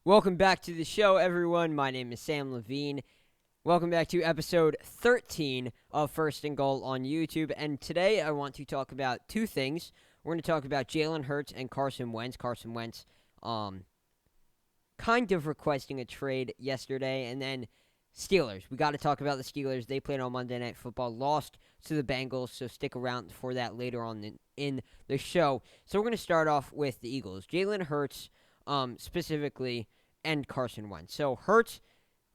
Welcome back to the show, everyone. My name is Sam Levine. Welcome back to episode 13 of First and Goal on YouTube. And today I want to talk about two things. We're going to talk about Jalen Hurts and Carson Wentz. Carson Wentz kind of requesting a trade yesterday. And then Steelers. We got to talk about the Steelers. They played on Monday Night Football, lost to the Bengals, so stick around for that later on in the show. So we're going to start off with the Eagles. Jalen Hurts specifically, and Carson Wentz. So Hurts,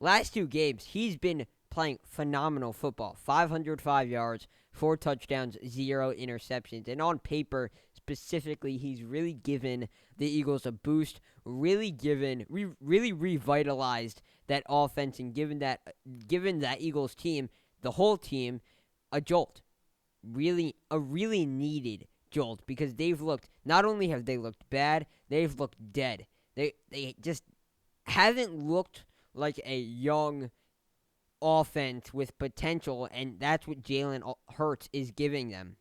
last two games, he's been playing phenomenal football. 505 yards, 4 touchdowns, 0 interceptions. And on paper, specifically, he's really given the Eagles a boost, really revitalized that offense, and given that Eagles team, the whole team, a jolt. A really needed jolt, because not only have they looked bad, they've looked dead. They just haven't looked like a young offense with potential, and that's what Jalen Hurts is giving them.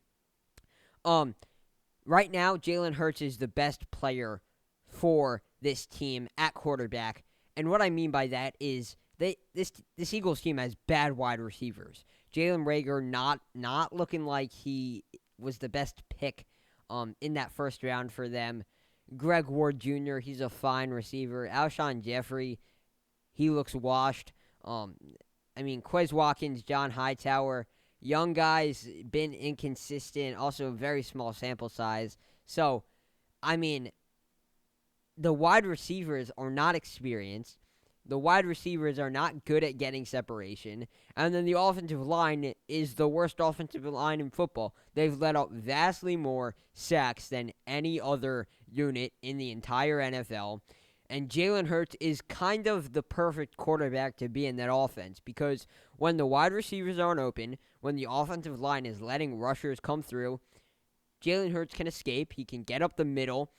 Right now, Jalen Hurts is the best player for this team at quarterback, and what I mean by that is this Eagles team has bad wide receivers. Jalen Reagor not looking like he was the best pick in that first round for them. Greg Ward Jr., he's a fine receiver. Alshon Jeffrey, he looks washed. Quez Watkins, John Hightower, young guys, been inconsistent, also very small sample size. So, the wide receivers are not experienced. The wide receivers are not good at getting separation. And then the offensive line is the worst offensive line in football. They've let up vastly more sacks than any other unit in the entire NFL. And Jalen Hurts is kind of the perfect quarterback to be in that offense, because when the wide receivers aren't open, when the offensive line is letting rushers come through, Jalen Hurts can escape. He can get up the middle,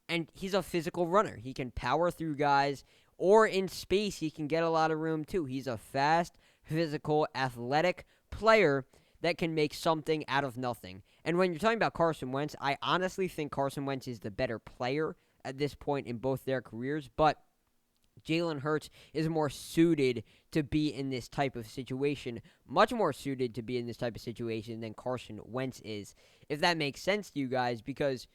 and he's a physical runner. He can power through guys, or in space, he can get a lot of room too. He's a fast, physical, athletic player that can make something out of nothing. And when you're talking about Carson Wentz, I honestly think Carson Wentz is the better player at this point in both their careers, but Jalen Hurts is more suited to be in this type of situation, much more suited to be in this type of situation than Carson Wentz is, if that makes sense to you guys, because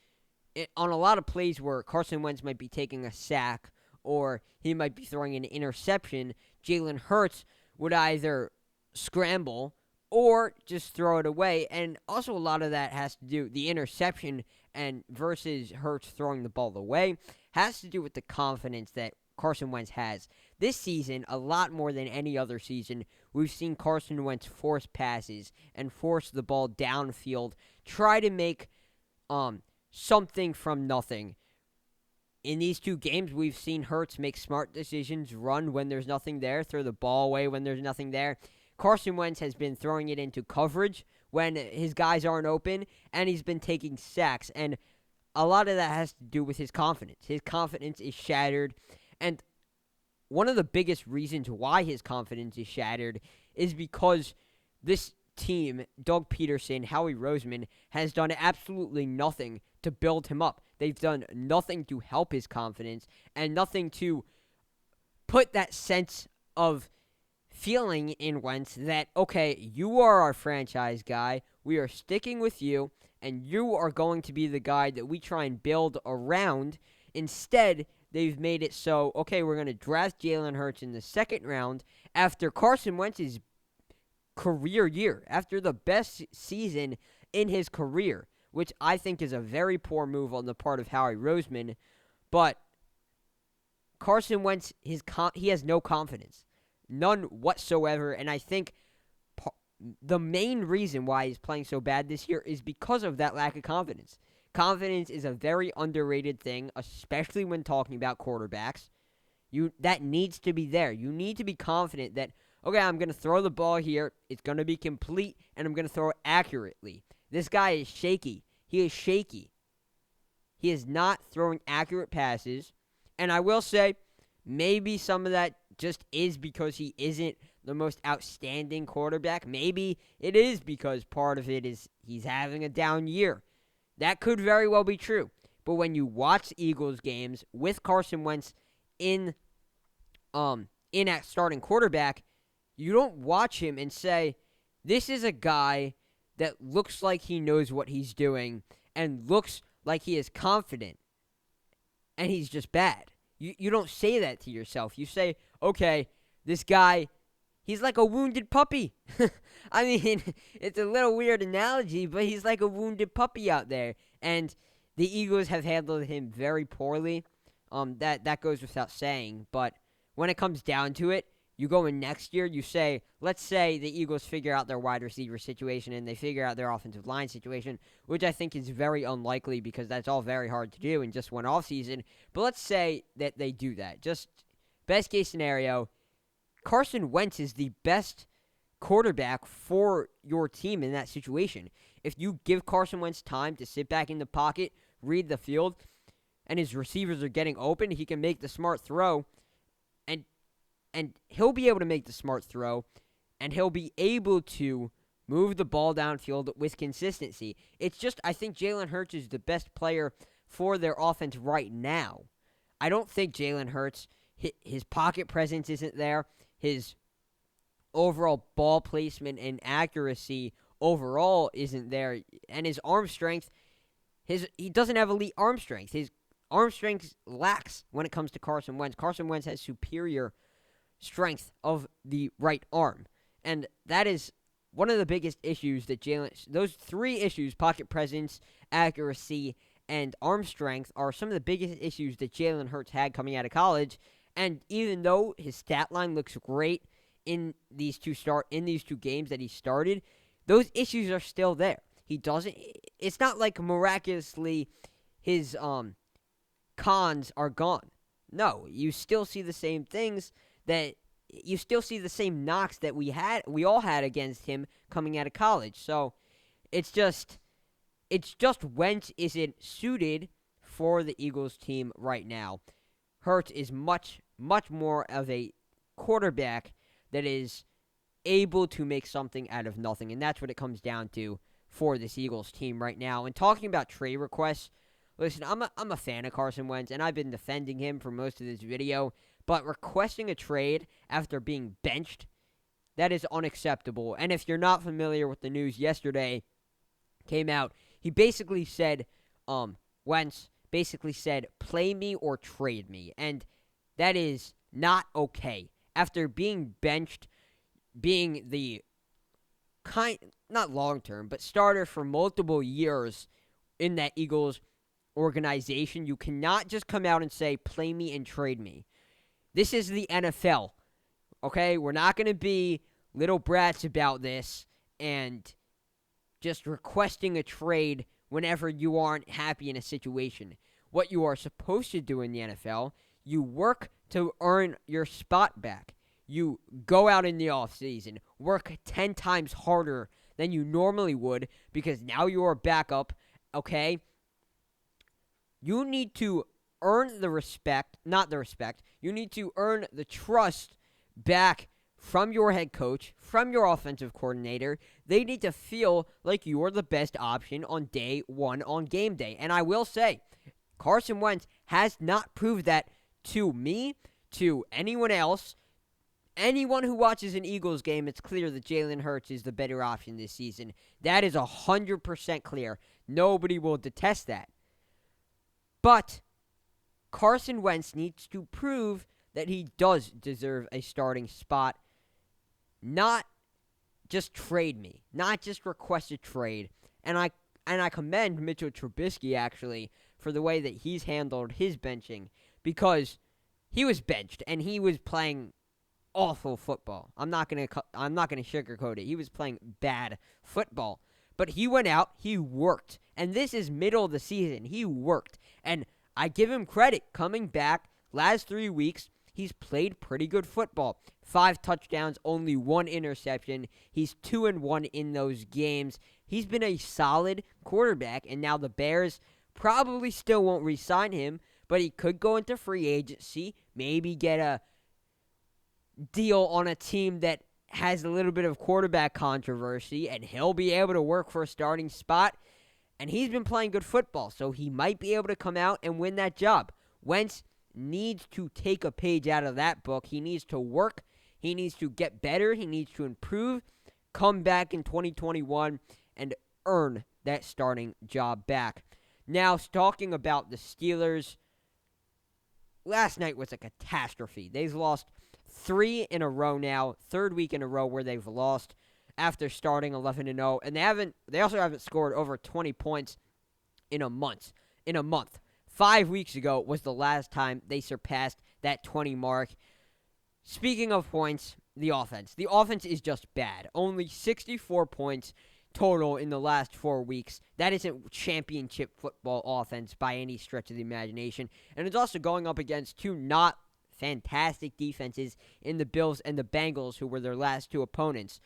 on a lot of plays where Carson Wentz might be taking a sack or he might be throwing an interception, Jalen Hurts would either scramble or just throw it away. And also a lot of that has to do, the interception and versus Hurts throwing the ball away, has to do with the confidence that Carson Wentz has. This season, a lot more than any other season, we've seen Carson Wentz force passes and force the ball downfield, try to make something from nothing. In these two games, we've seen Hurts make smart decisions, run when there's nothing there, throw the ball away when there's nothing there. Carson Wentz has been throwing it into coverage when his guys aren't open, and he's been taking sacks. And a lot of that has to do with his confidence. His confidence is shattered. And one of the biggest reasons why his confidence is shattered is because this team, Doug Peterson, Howie Roseman, has done absolutely nothing to build him up. They've done nothing to help his confidence and nothing to put that sense of feeling in Wentz that, okay, you are our franchise guy, we are sticking with you, and you are going to be the guy that we try and build around. Instead, they've made it so, okay, we're going to draft Jalen Hurts in the second round after Carson Wentz's career year, after the best season in his career, which I think is a very poor move on the part of Howie Roseman. But Carson Wentz, he has no confidence. None whatsoever, and I think the main reason why he's playing so bad this year is because of that lack of confidence. Confidence is a very underrated thing, especially when talking about quarterbacks. That needs to be there. You need to be confident that, okay, I'm going to throw the ball here, it's going to be complete, and I'm going to throw it accurately. This guy is shaky. He is shaky. He is not throwing accurate passes, and I will say, maybe some of that just is because he isn't the most outstanding quarterback. Maybe it is because part of it is he's having a down year. That could very well be true. But when you watch Eagles games with Carson Wentz in at starting quarterback, you don't watch him and say, this is a guy that looks like he knows what he's doing and looks like he is confident, and he's just bad. You don't say that to yourself. You say, okay, this guy, he's like a wounded puppy. I mean, it's a little weird analogy, but he's like a wounded puppy out there. And the Eagles have handled him very poorly. That goes without saying. But when it comes down to it, you go in next year, you say, let's say the Eagles figure out their wide receiver situation and they figure out their offensive line situation, which I think is very unlikely because that's all very hard to do in just one offseason. But let's say that they do that. Just best case scenario, Carson Wentz is the best quarterback for your team in that situation. If you give Carson Wentz time to sit back in the pocket, read the field, and his receivers are getting open, he can make the smart throw, and he'll be able to make the smart throw, and he'll be able to move the ball downfield with consistency. It's just, I think Jalen Hurts is the best player for their offense right now. I don't think Jalen Hurts, his pocket presence isn't there. His overall ball placement and accuracy overall isn't there. And his arm strength, he doesn't have elite arm strength. His arm strength lacks when it comes to Carson Wentz. Carson Wentz has superior strength of the right arm. And that is one of the biggest issues that those three issues, pocket presence, accuracy, and arm strength, are some of the biggest issues that Jalen Hurts had coming out of college. And even though his stat line looks great in these two games that he started, those issues are still there. It's not like miraculously his cons are gone. No, you still see the same things you still see the same knocks that we all had against him coming out of college. So it's just Wentz isn't suited for the Eagles team right now. Hurts is much, much more of a quarterback that is able to make something out of nothing, and that's what it comes down to for this Eagles team right now. And talking about trade requests, listen, I'm a fan of Carson Wentz, and I've been defending him for most of this video. But requesting a trade after being benched, that is unacceptable. And if you're not familiar with the news yesterday, came out, he basically said, Wentz basically said, play me or trade me. And that is not okay. After being benched, being the not long-term, but starter for multiple years in that Eagles organization, you cannot just come out and say, play me and trade me. This is the NFL, okay? We're not going to be little brats about this and just requesting a trade whenever you aren't happy in a situation. What you are supposed to do in the NFL, you work to earn your spot back. You go out in the offseason, work 10 times harder than you normally would because now you are back up, okay? You need to earn the respect, not the respect. You need to earn the trust back from your head coach, from your offensive coordinator. They need to feel like you are the best option on day one on game day. And I will say, Carson Wentz has not proved that to me, to anyone else. Anyone who watches an Eagles game, it's clear that Jalen Hurts is the better option this season. That is 100% clear. Nobody will detest that. But Carson Wentz needs to prove that he does deserve a starting spot. Not just trade me. Not just request a trade. And I commend Mitchell Trubisky, actually, for the way that he's handled his benching. Because he was benched, and he was playing awful football. I'm not gonna sugarcoat it. He was playing bad football. But he went out, he worked. And this is middle of the season. He worked. And I give him credit. Coming back, last 3 weeks, he's played pretty good football. 5 touchdowns, only 1 interception. He's 2-1 in those games. He's been a solid quarterback, and now the Bears probably still won't re-sign him, but he could go into free agency, maybe get a deal on a team that has a little bit of quarterback controversy, and he'll be able to work for a starting spot. And he's been playing good football, so he might be able to come out and win that job. Wentz needs to take a page out of that book. He needs to work. He needs to get better. He needs to improve, come back in 2021, and earn that starting job back. Now, talking about the Steelers, last night was a catastrophe. They've lost 3 in a row now, third week in a row where they've lost after starting 11-0, and they also haven't scored over 20 points in a month. 5 weeks ago was the last time they surpassed that 20 mark. Speaking of points, the offense. The offense is just bad. Only 64 points total in the last 4 weeks. That isn't championship football offense by any stretch of the imagination. And it's also going up against 2 not fantastic defenses in the Bills and the Bengals, who were their last 2 opponents.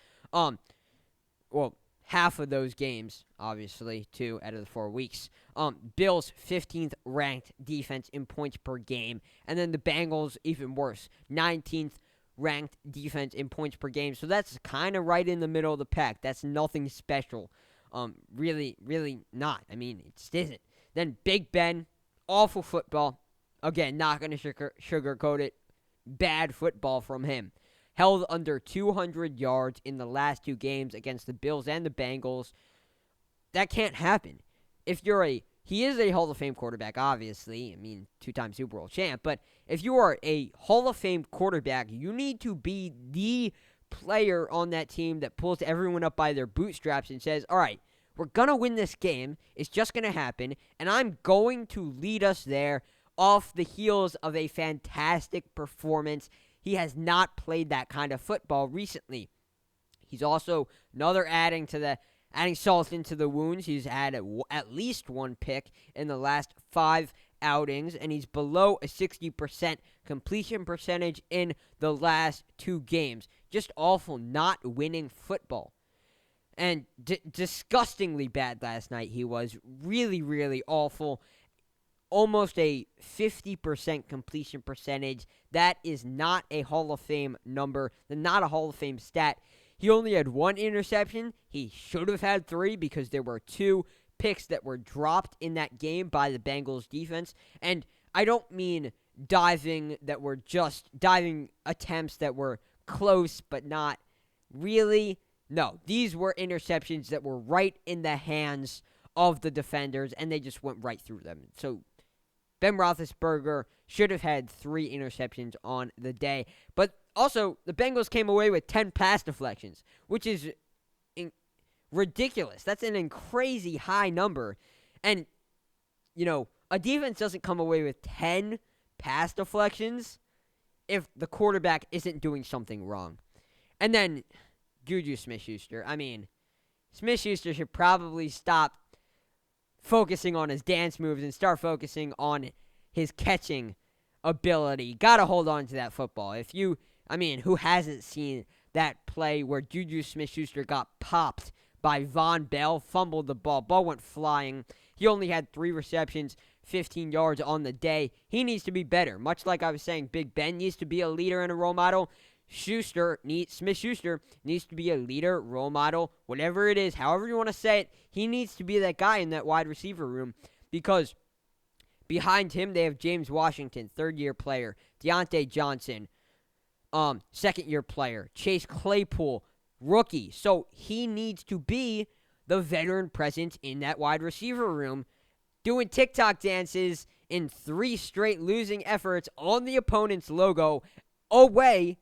Half of those games, obviously, 2 out of the 4 weeks. Bills, 15th ranked defense in points per game. And then the Bengals, even worse, 19th ranked defense in points per game. So that's kind of right in the middle of the pack. That's nothing special. Really not. I mean, it just isn't. Then Big Ben, awful football. Again, not going to sugarcoat it. Bad football from him. Held under 200 yards in the last 2 games against the Bills and the Bengals. That can't happen. He is a Hall of Fame quarterback, obviously. I mean, 2-time Super Bowl champ. But if you are a Hall of Fame quarterback, you need to be the player on that team that pulls everyone up by their bootstraps and says, all right, we're going to win this game. It's just going to happen. And I'm going to lead us there off the heels of a fantastic performance. He has not played that kind of football recently. He's also adding salt into the wounds. He's had at least 1 pick in the last 5 outings, and he's below a 60% completion percentage in the last 2 games. Just awful, not winning football. And disgustingly bad last night. He was really, really awful. Almost a 50% completion percentage. That is not a Hall of Fame number, not a Hall of Fame stat. He only had 1 interception. He should have had 3 because there were 2 picks that were dropped in that game by the Bengals defense. And I don't mean diving attempts that were close but not really. No, these were interceptions that were right in the hands of the defenders, and they just went right through them. So Ben Roethlisberger should have had 3 interceptions on the day. But also, the Bengals came away with 10 pass deflections, which is ridiculous. That's an crazy high number. And, a defense doesn't come away with 10 pass deflections if the quarterback isn't doing something wrong. And then, Juju Smith-Schuster. I mean, Smith-Schuster should probably stop focusing on his dance moves and start focusing on his catching ability. Gotta hold on to that football. Who hasn't seen that play where Juju Smith-Schuster got popped by Von Bell, fumbled the ball went flying. He only had 3 receptions, 15 yards on the day. He needs to be better. Much like I was saying, Big Ben needs to be a leader and a role model. Smith-Schuster needs to be a leader, role model, whatever it is, however you want to say it. He needs to be that guy in that wide receiver room, because behind him they have James Washington, 3rd-year player, Deontay Johnson, 2nd-year player, Chase Claypool, rookie. So he needs to be the veteran presence in that wide receiver room, doing TikTok dances in 3 straight losing efforts on the opponent's logo away.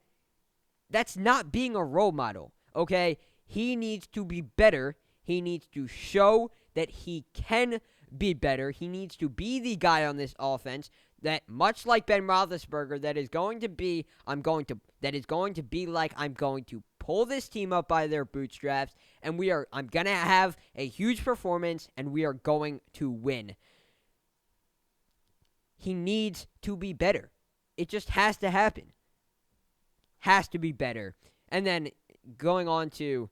That's not being a role model, okay? He needs to be better. He needs to show that he can be better. He needs to be the guy on this offense that, much like Ben Roethlisberger, I'm going to pull this team up by their bootstraps, and I'm going to have a huge performance, and we are going to win. He needs to be better. It just has to happen. Has to be better. And then going on to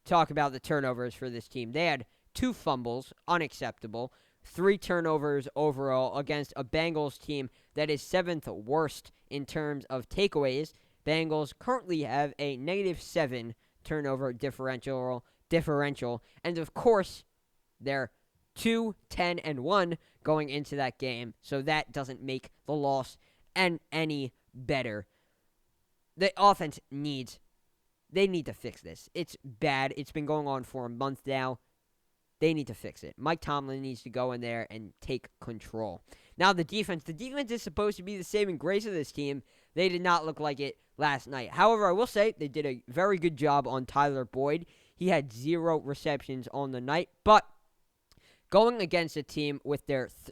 talk about the turnovers for this team. They had 2 fumbles, unacceptable. 3 turnovers overall against a Bengals team that is 7th worst in terms of takeaways. Bengals currently have a -7 turnover differential. And of course, they're 2-10-1 going into that game. So that doesn't make the loss any better. The offense they need to fix this. It's bad. It's been going on for a month now. They need to fix it. Mike Tomlin needs to go in there and take control. Now, the defense is supposed to be the saving grace of this team. They did not look like it last night. However, I will say they did a very good job on Tyler Boyd. He had 0 receptions on the night, but going against a team with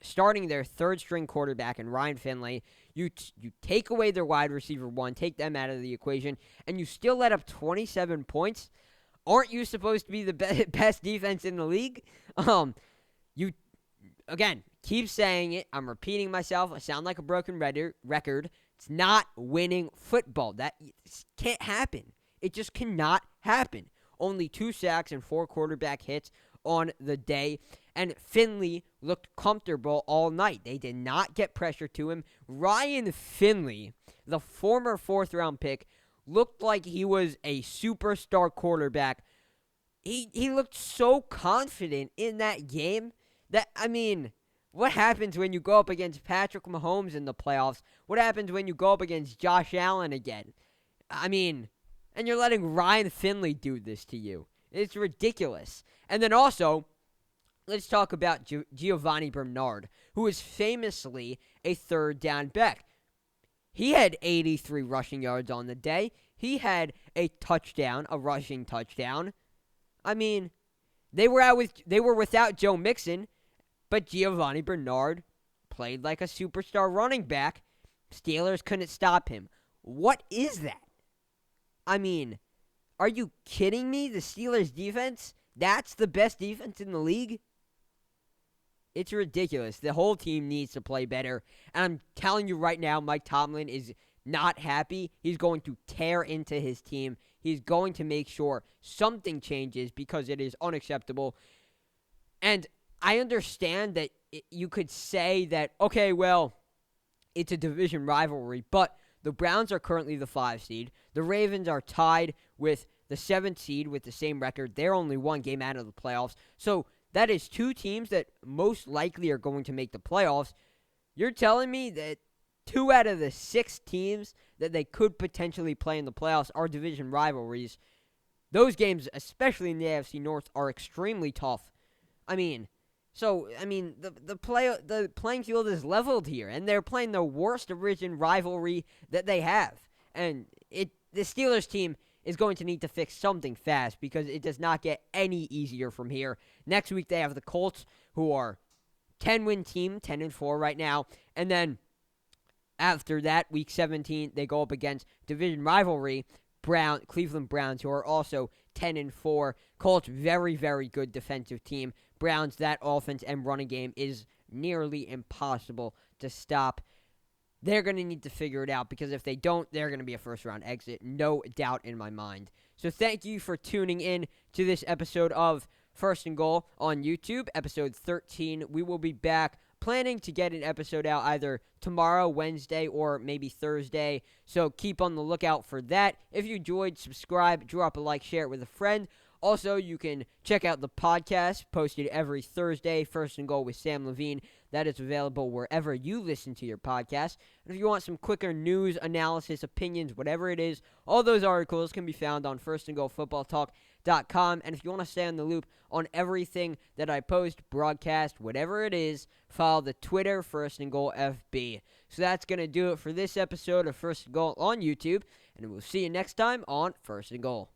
starting their third-string quarterback in Ryan Finley, you take away their wide receiver 1, take them out of the equation, and you still let up 27 points. Aren't you supposed to be the best defense in the league? You, again, keep saying it. I'm repeating myself. I sound like a broken record. It's not winning football. That can't happen. It just cannot happen. Only 2 sacks and 4 quarterback hits on the day. And Finley looked comfortable all night. They did not get pressure to him. Ryan Finley, the former 4th-round pick, looked like he was a superstar quarterback. He looked so confident in that game that, I mean, what happens when you go up against Patrick Mahomes in the playoffs? What happens when you go up against Josh Allen again? I mean, and you're letting Ryan Finley do this to you. It's ridiculous. And then also, let's talk about Giovanni Bernard, who is famously a third-down back. He had 83 rushing yards on the day. He had a rushing touchdown. I mean, they were without Joe Mixon, but Giovanni Bernard played like a superstar running back. Steelers couldn't stop him. What is that? I mean, are you kidding me? The Steelers defense? That's the best defense in the league? It's ridiculous. The whole team needs to play better. And I'm telling you right now, Mike Tomlin is not happy. He's going to tear into his team. He's going to make sure something changes because it is unacceptable. And I understand that you could say that, okay, well, it's a division rivalry, but the Browns are currently the 5 seed. The Ravens are tied with the 7th seed with the same record. They're only 1 game out of the playoffs. So that is 2 teams that most likely are going to make the playoffs. You're telling me that 2 out of the 6 teams that they could potentially play in the playoffs are division rivalries. Those games, especially in the AFC North, are extremely tough. the playing field is leveled here, and they're playing the worst division rivalry that they have. And the Steelers team is going to need to fix something fast because it does not get any easier from here. Next week, they have the Colts, who are 10-win team, 10-4 right now. And then after that, week 17, they go up against division rivalry, Cleveland Browns, who are also 10-4. Colts, very, very good defensive team. Browns, that offense and running game is nearly impossible to stop. They're going to need to figure it out because if they don't, they're going to be a first-round exit. No doubt in my mind. So thank you for tuning in to this episode of First and Goal on YouTube, episode 13. We will be back planning to get an episode out either tomorrow, Wednesday, or maybe Thursday. So keep on the lookout for that. If you enjoyed, subscribe, drop a like, share it with a friend. Also, you can check out the podcast posted every Thursday, First and Goal with Sam Levine. That is available wherever you listen to your podcast. And if you want some quicker news, analysis, opinions, whatever it is, all those articles can be found on firstandgoalfootballtalk.com. And if you want to stay on the loop on everything that I post, broadcast, whatever it is, follow the Twitter, First and Goal FB. So that's going to do it for this episode of First and Goal on YouTube. And we'll see you next time on First and Goal.